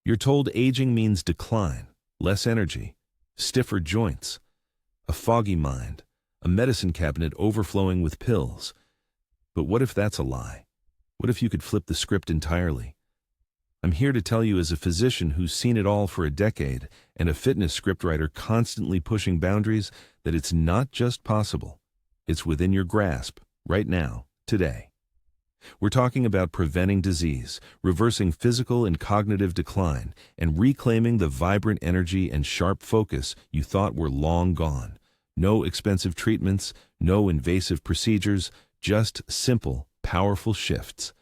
You're told aging means decline, less energy, stiffer joints, a foggy mind, a medicine cabinet overflowing with pills. But what if that's a lie? What if you could flip the script entirely? I'm here to tell you, as a physician who's seen it all for a decade and a fitness scriptwriter constantly pushing boundaries, that it's not just possible. It's within your grasp, right now, today. We're talking about preventing disease, reversing physical and cognitive decline, and reclaiming the vibrant energy and sharp focus you thought were long gone. No expensive treatments, no invasive procedures, just simple, powerful shifts.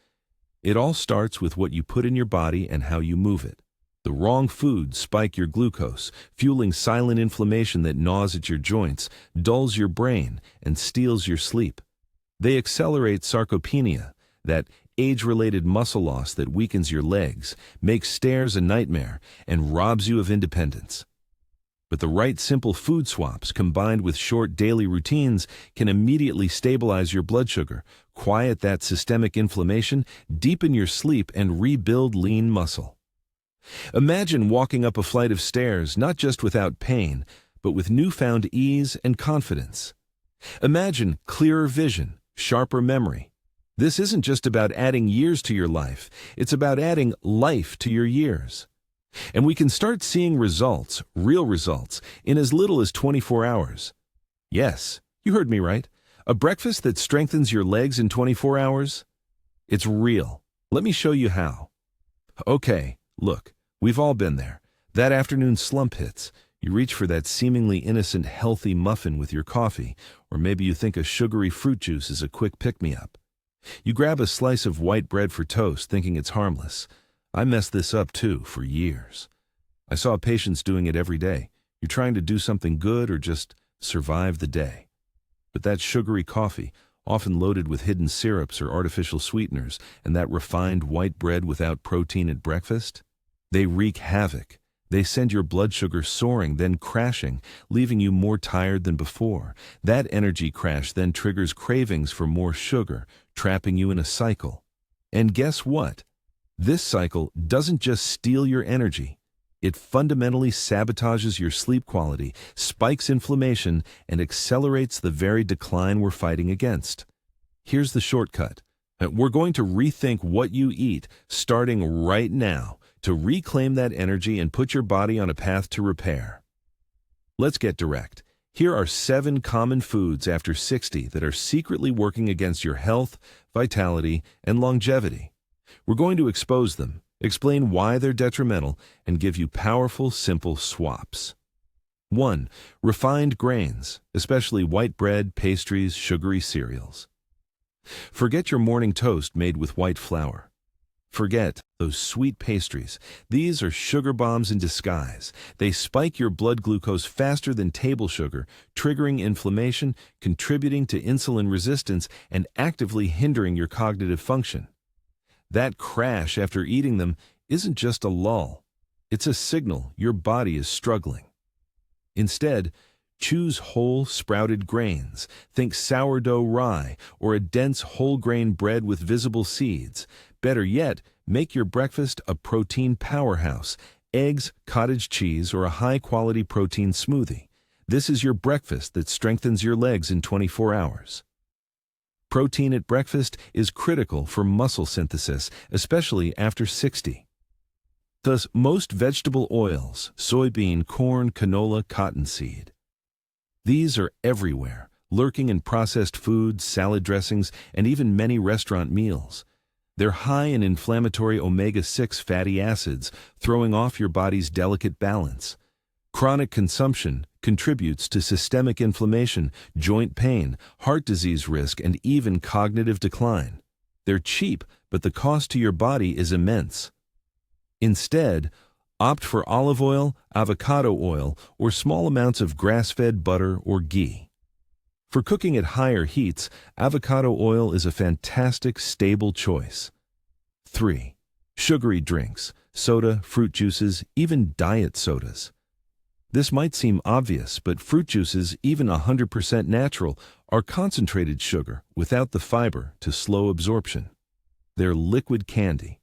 It all starts with what you put in your body and how you move it. The wrong foods spike your glucose, fueling silent inflammation that gnaws at your joints, dulls your brain, and steals your sleep. They accelerate sarcopenia, that age-related muscle loss that weakens your legs, makes stairs a nightmare, and robs you of independence. But the right simple food swaps, combined with short daily routines, can immediately stabilize your blood sugar, quiet that systemic inflammation, deepen your sleep, and rebuild lean muscle. Imagine walking up a flight of stairs, not just without pain, but with newfound ease and confidence. Imagine clearer vision, sharper memory. This isn't just about adding years to your life, it's about adding life to your years. And we can start seeing results, real results, in as little as 24 hours. Yes, you heard me right. A breakfast that strengthens your legs in 24 hours? It's real. Let me show you how. Okay, look, we've all been there. That afternoon slump hits. You reach for that seemingly innocent, healthy muffin with your coffee, or maybe you think a sugary fruit juice is a quick pick-me-up. You grab a slice of white bread for toast, thinking it's harmless. I messed this up too, for years. I saw patients doing it every day. You're trying to do something good or just survive the day. But that sugary coffee, often loaded with hidden syrups or artificial sweeteners, and that refined white bread without protein at breakfast, they wreak havoc. They send your blood sugar soaring, then crashing, leaving you more tired than before. That energy crash then triggers cravings for more sugar, trapping you in a cycle. And guess what? This cycle doesn't just steal your energy. It fundamentally sabotages your sleep quality, spikes inflammation, and accelerates the very decline we're fighting against. Here's the shortcut. We're going to rethink what you eat, starting right now, to reclaim that energy and put your body on a path to repair. Let's get direct. Here are 7 common foods after 60 that are secretly working against your health, vitality, and longevity. We're going to expose them, explain why they're detrimental, and give you powerful, simple swaps. 1. Refined grains, especially white bread, pastries, sugary cereals. Forget your morning toast made with white flour. Forget those sweet pastries. These are sugar bombs in disguise. They spike your blood glucose faster than table sugar, triggering inflammation, contributing to insulin resistance, and actively hindering your cognitive function. That crash after eating them isn't just a lull. It's a signal your body is struggling. Instead, choose whole sprouted grains. Think sourdough rye or a dense whole grain bread with visible seeds. Better yet, make your breakfast a protein powerhouse: eggs, cottage cheese, or a high-quality protein smoothie. This is your breakfast that strengthens your legs in 24 hours. Protein at breakfast is critical for muscle synthesis, especially after 60. Thus, most vegetable oils, soybean, corn, canola, cottonseed. These are everywhere, lurking in processed foods, salad dressings, and even many restaurant meals. They're high in inflammatory omega-6 fatty acids, throwing off your body's delicate balance. Chronic consumption contributes to systemic inflammation, joint pain, heart disease risk, and even cognitive decline. They're cheap, but the cost to your body is immense. Instead, opt for olive oil, avocado oil, or small amounts of grass-fed butter or ghee. For cooking at higher heats, avocado oil is a fantastic, stable choice. 3. Sugary drinks, soda, fruit juices, even diet sodas. This might seem obvious, but fruit juices, even 100% natural, are concentrated sugar without the fiber to slow absorption. They're liquid candy.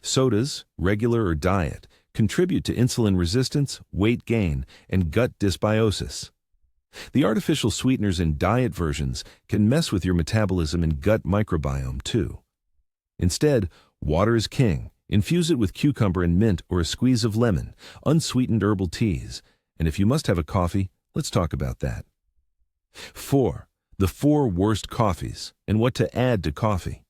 Sodas, regular or diet, contribute to insulin resistance, weight gain, and gut dysbiosis. The artificial sweeteners in diet versions can mess with your metabolism and gut microbiome too. Instead, water is king. Infuse it with cucumber and mint or a squeeze of lemon, unsweetened herbal teas. And if you must have a coffee, let's talk about that. 4. The 4 worst coffees and what to add to coffee.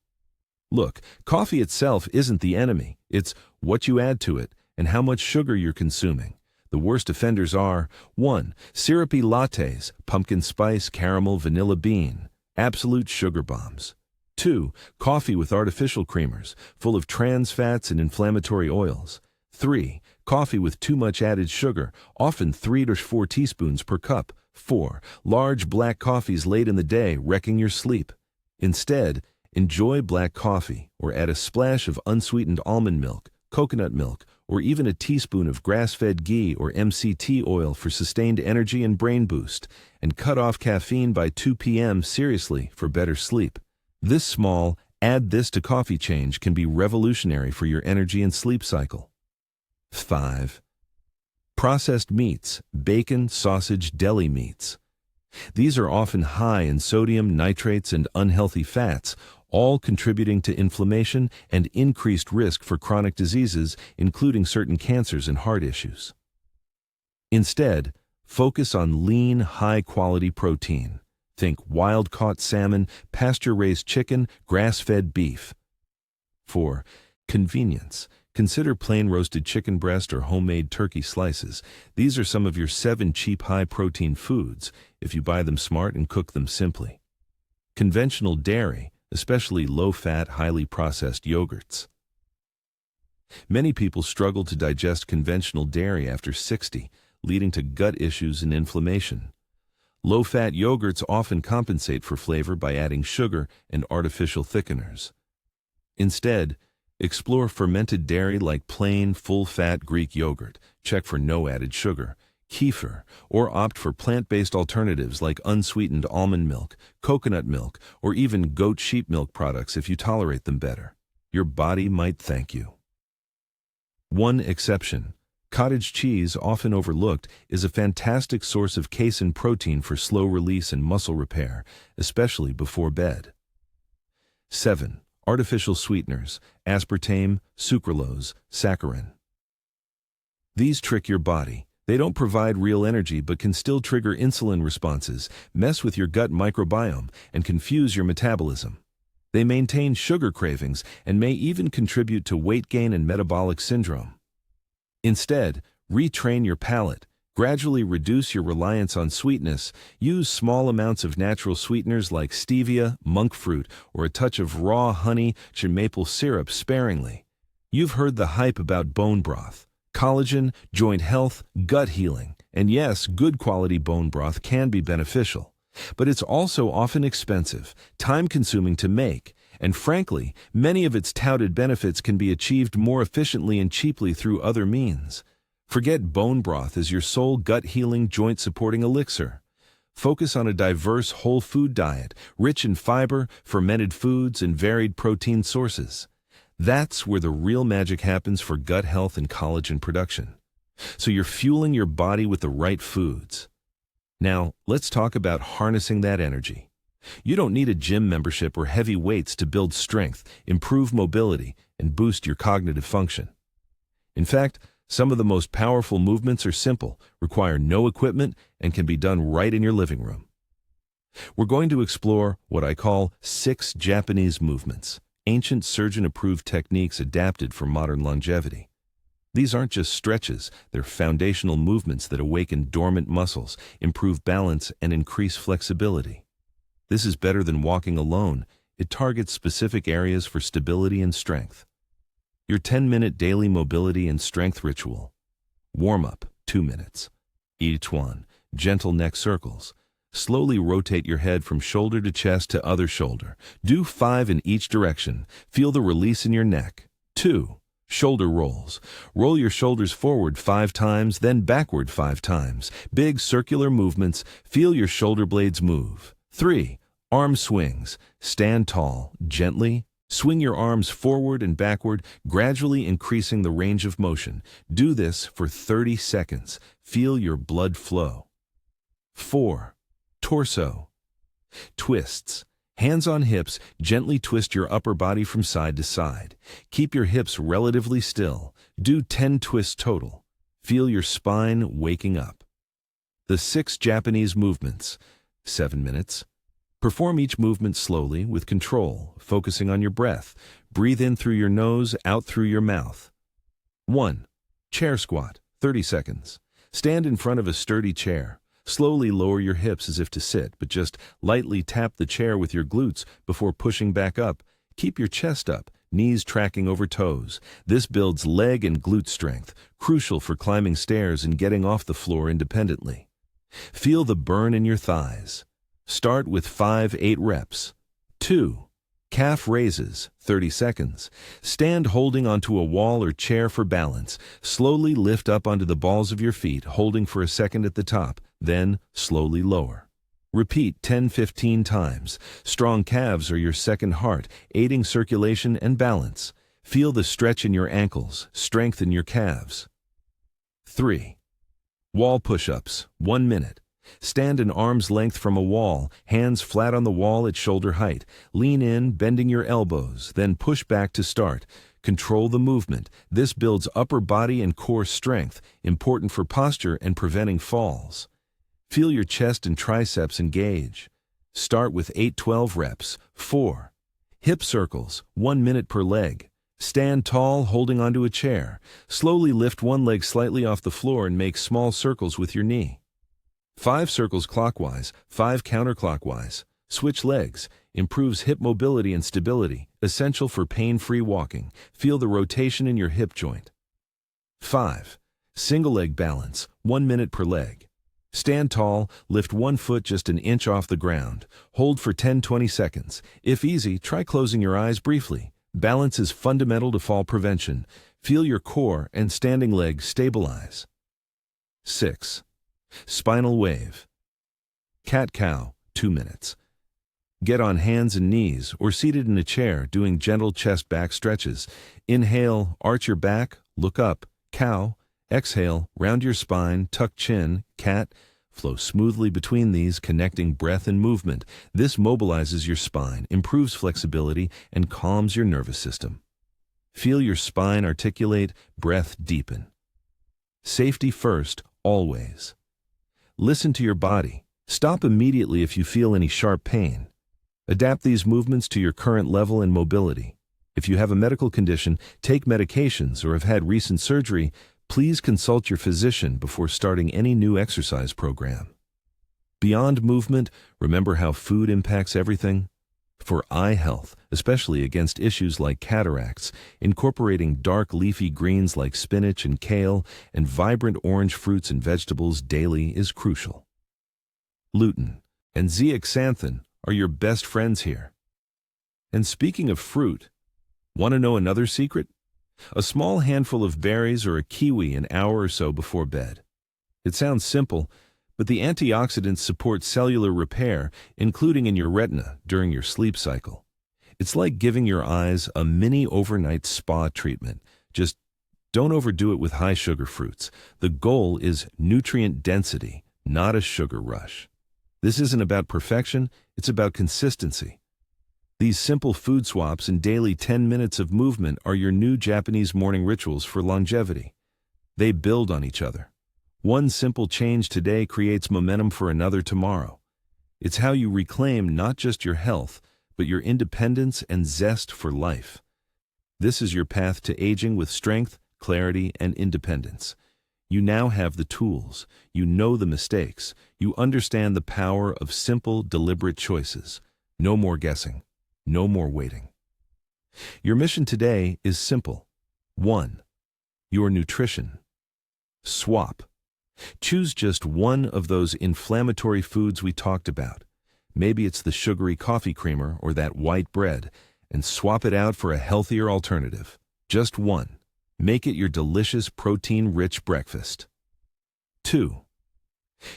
Look, coffee itself isn't the enemy. It's what you add to it and how much sugar you're consuming. The worst offenders are 1. Syrupy lattes, pumpkin spice, caramel, vanilla bean, absolute sugar bombs. 2. Coffee with artificial creamers, full of trans fats and inflammatory oils. 3. Coffee with too much added sugar, often 3 to 4 teaspoons per cup. 4. Large black coffees late in the day, wrecking your sleep. Instead, enjoy black coffee or add a splash of unsweetened almond milk, coconut milk, or even a teaspoon of grass-fed ghee or MCT oil for sustained energy and brain boost, and cut off caffeine by 2 p.m. seriously for better sleep. This small, add this to coffee change can be revolutionary for your energy and sleep cycle. 5. Processed meats, bacon, sausage, deli meats. These are often high in sodium, nitrates, and unhealthy fats, all contributing to inflammation and increased risk for chronic diseases, including certain cancers and heart issues. Instead, focus on lean, high-quality protein. Think wild-caught salmon, pasture-raised chicken, grass-fed beef. 4. Convenience. Consider plain roasted chicken breast or homemade turkey slices. These are some of your 7 cheap high-protein foods if you buy them smart and cook them simply. Conventional dairy, especially low-fat, highly processed yogurts. Many people struggle to digest conventional dairy after 60, leading to gut issues and inflammation. Low-fat yogurts often compensate for flavor by adding sugar and artificial thickeners. Instead, explore fermented dairy like plain, full-fat Greek yogurt. Check for no added sugar, kefir, or opt for plant-based alternatives like unsweetened almond milk, coconut milk, or even goat sheep milk products if you tolerate them better. Your body might thank you. One exception. Cottage cheese, often overlooked, is a fantastic source of casein protein for slow release and muscle repair, especially before bed. 7. Artificial sweeteners, aspartame, sucralose, saccharin. These trick your body. They don't provide real energy but can still trigger insulin responses, mess with your gut microbiome, and confuse your metabolism. They maintain sugar cravings and may even contribute to weight gain and metabolic syndrome. Instead, retrain your palate. Gradually reduce your reliance on sweetness. Use small amounts of natural sweeteners like stevia, monk fruit, or a touch of raw honey or maple syrup sparingly. You've heard the hype about bone broth, collagen, joint health, gut healing. And yes, good quality bone broth can be beneficial. But it's also often expensive, time-consuming to make, and frankly, many of its touted benefits can be achieved more efficiently and cheaply through other means. Forget bone broth as your sole gut-healing, joint-supporting elixir. Focus on a diverse whole food diet, rich in fiber, fermented foods, and varied protein sources. That's where the real magic happens for gut health and collagen production. So you're fueling your body with the right foods. Now, let's talk about harnessing that energy. You don't need a gym membership or heavy weights to build strength, improve mobility, and boost your cognitive function. In fact, some of the most powerful movements are simple, require no equipment, and can be done right in your living room. We're going to explore what I call 6 Japanese movements, ancient surgeon-approved techniques adapted for modern longevity. These aren't just stretches, they're foundational movements that awaken dormant muscles, improve balance, and increase flexibility. This is better than walking alone. It targets specific areas for stability and strength. Your 10-minute daily mobility and strength ritual. Warm-up, 2 minutes. Each one, gentle neck circles. Slowly rotate your head from shoulder to chest to other shoulder. Do 5 in each direction. Feel the release in your neck. 2. Shoulder rolls. Roll your shoulders forward 5 times, then backward 5 times. Big circular movements. Feel your shoulder blades move. 3. Arm swings. Stand tall, gently, Swing your arms forward and backward, gradually increasing the range of motion. Do this for 30 seconds. Feel your blood flow. 4. Torso. Twists. Hands on hips, gently twist your upper body from side to side. Keep your hips relatively still. Do 10 twists total. Feel your spine waking up. The 6 Japanese movements. 7 minutes. Perform each movement slowly, with control, focusing on your breath. Breathe in through your nose, out through your mouth. 1. Chair squat, 30 seconds. Stand in front of a sturdy chair. Slowly lower your hips as if to sit, but just lightly tap the chair with your glutes before pushing back up. Keep your chest up, knees tracking over toes. This builds leg and glute strength, crucial for climbing stairs and getting off the floor independently. Feel the burn in your thighs. Start with 5-8 reps. 2. Calf raises, 30 seconds. Stand holding onto a wall or chair for balance. Slowly lift up onto the balls of your feet, holding for a second at the top, then slowly lower. Repeat 10-15 times. Strong calves are your second heart, aiding circulation and balance. Feel the stretch in your ankles, strengthen your calves. 3. Wall push-ups, 1 minute. Stand an arm's length from a wall, hands flat on the wall at shoulder height. Lean in, bending your elbows, then push back to start. Control the movement. This builds upper body and core strength, important for posture and preventing falls. Feel your chest and triceps engage. Start with 8-12 reps. 4. Hip circles, 1 minute per leg. Stand tall, holding onto a chair. Slowly lift one leg slightly off the floor and make small circles with your knee. 5 circles clockwise, 5 counterclockwise. Switch legs. Improves hip mobility and stability, essential for pain-free walking. Feel the rotation in your hip joint. 5. Single leg balance, 1 minute per leg. Stand tall, lift one foot just an inch off the ground. Hold for 10-20 seconds. If easy, try closing your eyes briefly. Balance is fundamental to fall prevention. Feel your core and standing leg stabilize. 6. Spinal wave. Cat-cow, 2 minutes. Get on hands and knees or seated in a chair doing gentle chest back stretches. Inhale, arch your back, look up, cow. Exhale, round your spine, tuck chin, cat. Flow smoothly between these, connecting breath and movement. This mobilizes your spine, improves flexibility, and calms your nervous system. Feel your spine articulate, breath deepen. Safety first, always. Listen to your body. Stop immediately if you feel any sharp pain. Adapt these movements to your current level and mobility. If you have a medical condition, take medications, or have had recent surgery, please consult your physician before starting any new exercise program. Beyond movement, remember how food impacts everything. For eye health, especially against issues like cataracts, incorporating dark leafy greens like spinach and kale and vibrant orange fruits and vegetables daily is crucial. Lutein and zeaxanthin are your best friends here. And speaking of fruit, want to know another secret? A small handful of berries or a kiwi an hour or so before bed. It sounds simple, but the antioxidants support cellular repair, including in your retina during your sleep cycle. It's like giving your eyes a mini overnight spa treatment. Just don't overdo it with high-sugar fruits. The goal is nutrient density, not a sugar rush. This isn't about perfection, it's about consistency. These simple food swaps and daily 10 minutes of movement are your new Japanese morning rituals for longevity. They build on each other. One simple change today creates momentum for another tomorrow. It's how you reclaim not just your health, but your independence and zest for life. This is your path to aging with strength, clarity, and independence. You now have the tools. You know the mistakes. You understand the power of simple, deliberate choices. No more guessing. No more waiting. Your mission today is simple. 1. Your nutrition. Swap. Choose just one of those inflammatory foods we talked about. Maybe it's the sugary coffee creamer or that white bread, and swap it out for a healthier alternative. Just one. Make it your delicious protein-rich breakfast. 2.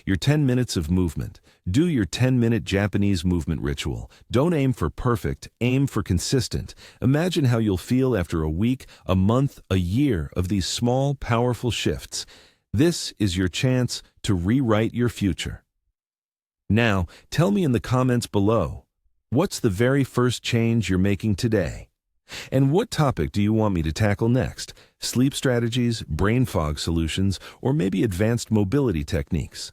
Your 10 minutes of movement. Do your 10-minute Japanese movement ritual. Don't aim for perfect, aim for consistent. Imagine how you'll feel after a week, a month, a year of these small, powerful shifts. This is your chance to rewrite your future. Now, tell me in the comments below, what's the very first change you're making today? And what topic do you want me to tackle next? Sleep strategies, brain fog solutions, or maybe advanced mobility techniques?